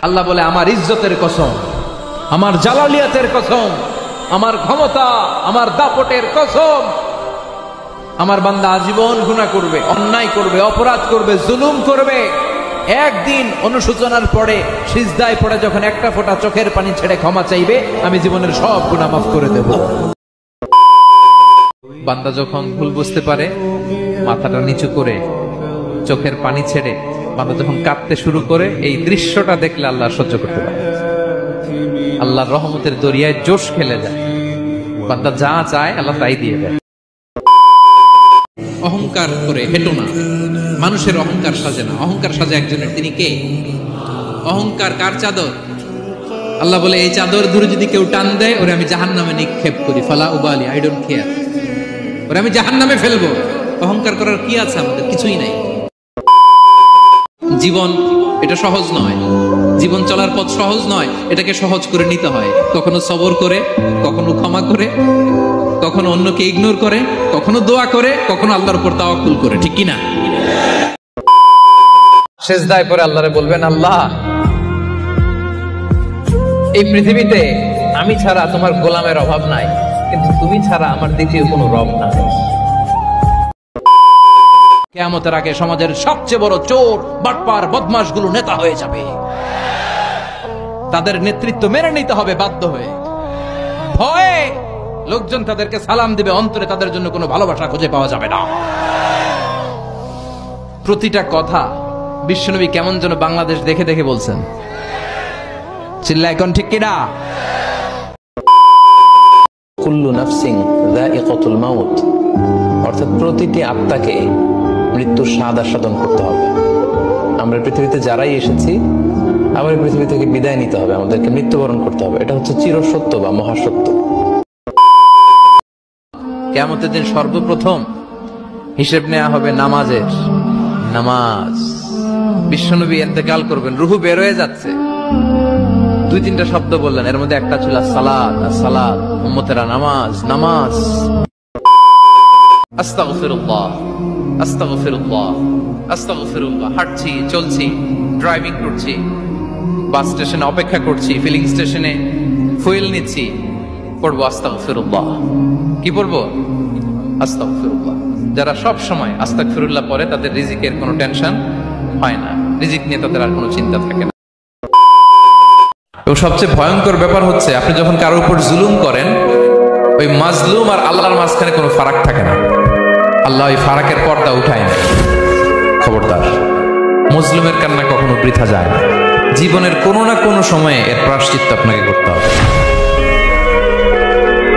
আল্লাহ বলে আমার ইজ্জতের কসম, আমার জালালিয়াতের কসম, আমার ক্ষমতা, আমার দাপটের কসম, আমার বান্দা আজীবন গুনাহ করবে, অন্যায় করবে, অপরাধ করবে, জুলুম করবে, একদিন অনুশোচনার পরে সিজদায় পড়ে যখন একটা ফোঁটা চোখের পানি ছেড়ে ক্ষমা চাইবে, আমি জীবনের সব গুনাহ মাফ করে দেব। বান্দা যখন ভুল বুঝতে পারে, মাথাটা নিচু করে চোখের পানি ছেড়ে বান্দা যখন কাঁদতে শুরু করে, এই দৃশ্যটা দেখলে আল্লাহ সহ্য করতে পারে। আল্লাহর রহমতের দরিয়ায় জোশ খেলে যায়, বান্দা যা চায় আল্লাহ তাই দিয়ে দেয়। অহংকার করে হেঁটো না, মানুষের অহংকার সাজে না, অহংকার সাজে একজনের। তিনি কে? অহংকার কার চাদর? আল্লাহ বলে এই চাদর ধরে যদি কেউ টান দেয়, ওরে আমি জাহান্নামে নিক্ষেপ করি, ফালা উবালি, আই ডোন্ট কেয়ার, ওরে আমি জাহান্নামে ফেলবো। অহংকার করার কি আছে আমাদের? কিছুই নাই। জীবন এটা সহজ নয়, জীবন চলার পথ সহজ নয়, এটাকে সহজ করে নিতে হয়। কখনো সবর করে, কখনো ক্ষমা করে, কখনো অন্যকে ইগনোর করে, কখনো দোয়া করে, কখনো আল্লাহর উপর তাওয়াক্কুল করে, ঠিক কিনা? সিজদায় পড়ে আল্লাহরে বলবেন, আল্লাহ এই পৃথিবীতে আমি ছাড়া তোমার গোলামের অভাব নাই, কিন্তু তুমি ছাড়া আমার দ্বিতীয় কোনো রব নাই। কিয়ামতের আগে সমাজের সবচেয়ে বড় চোর, বাটপার, বদমাশগুলো নেতা হয়ে যাবে। তাদের নেতৃত্ব মেনে নিতে হবে বাধ্য হয়ে। ভয়ে লোকজন তাদেরকে সালাম দিবে, অন্তরে তাদের জন্য কোনো ভালোবাসা খুঁজে পাওয়া যাবে না। প্রতিটা কথা বিশ্বনবী কেমন যেন বাংলাদেশ দেখে দেখে বলছেন। চিল্লা এখন ঠিক কিনা? কুল্লু নাফসিন যায়িকাতুল মাউত, অর্থাৎ প্রতিটি আত্মাকে মৃত্যুর স্বাদ আস্বাদন করতে হবে। আমরা পৃথিবীতে যারাই এসেছি, আবার পৃথিবী থেকে বিদায় নিতে হবে, আমাদেরকে মৃত্যুবরণ করতে হবে। এটা হচ্ছে চিরসত্য বা মহাসত্য। কিয়ামতের দিন সর্বপ্রথম হিসেব নেওয়া হবে নামাজের। নামাজ, বিশ্বনবী ইন্তেকাল করবেন, রূহ বের হয়ে যাচ্ছে, দুই তিনটা শব্দ বললেন, এর মধ্যে একটা ছিল সালাত। সালাত, উম্মতেরা নামাজ, নামাজ। আস্তাগফিরুল্লাহ, আস্তাগফিরুল্লাহ, আস্তাগফিরুল্লাহ। হাঁটছি, চলছি, ড্রাইভিং করছি, বাস স্টেশনে অপেক্ষা করছি, ফিলিং স্টেশনে ফুয়েল নিচ্ছি, পড়বো আস্তাগফিরুল্লাহ। কি পড়বো? আস্তাগফিরুল্লাহ। যারা সব সময় আস্তাগফিরুল্লাহ পড়ে, তাদের রিজিকের কোনো টেনশন হয় না, রিজিক নিয়ে তাদের আর কোনো চিন্তা থাকে না। তো সবচেয়ে ভয়ঙ্কর ব্যাপার হচ্ছে, আপনি যখন কারোর উপর জুলুম করেন, ওই মাজলুম আর আল্লাহর মাঝখানে কোনো ফারাক থাকে না। আল্লাহ ওই ফারাকের পর্দা উঠায় না। খবরদার, মজলুমের কান্না কখনো বৃথা যায় না। জীবনের কোনো না কোনো সময়ে এর প্রায়শ্চিত্ত আপনাকে করতে হবে।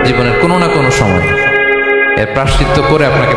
জীবনের কোনো না কোনো সময়ে এর প্রায়শ্চিত্ত করে আপনাকে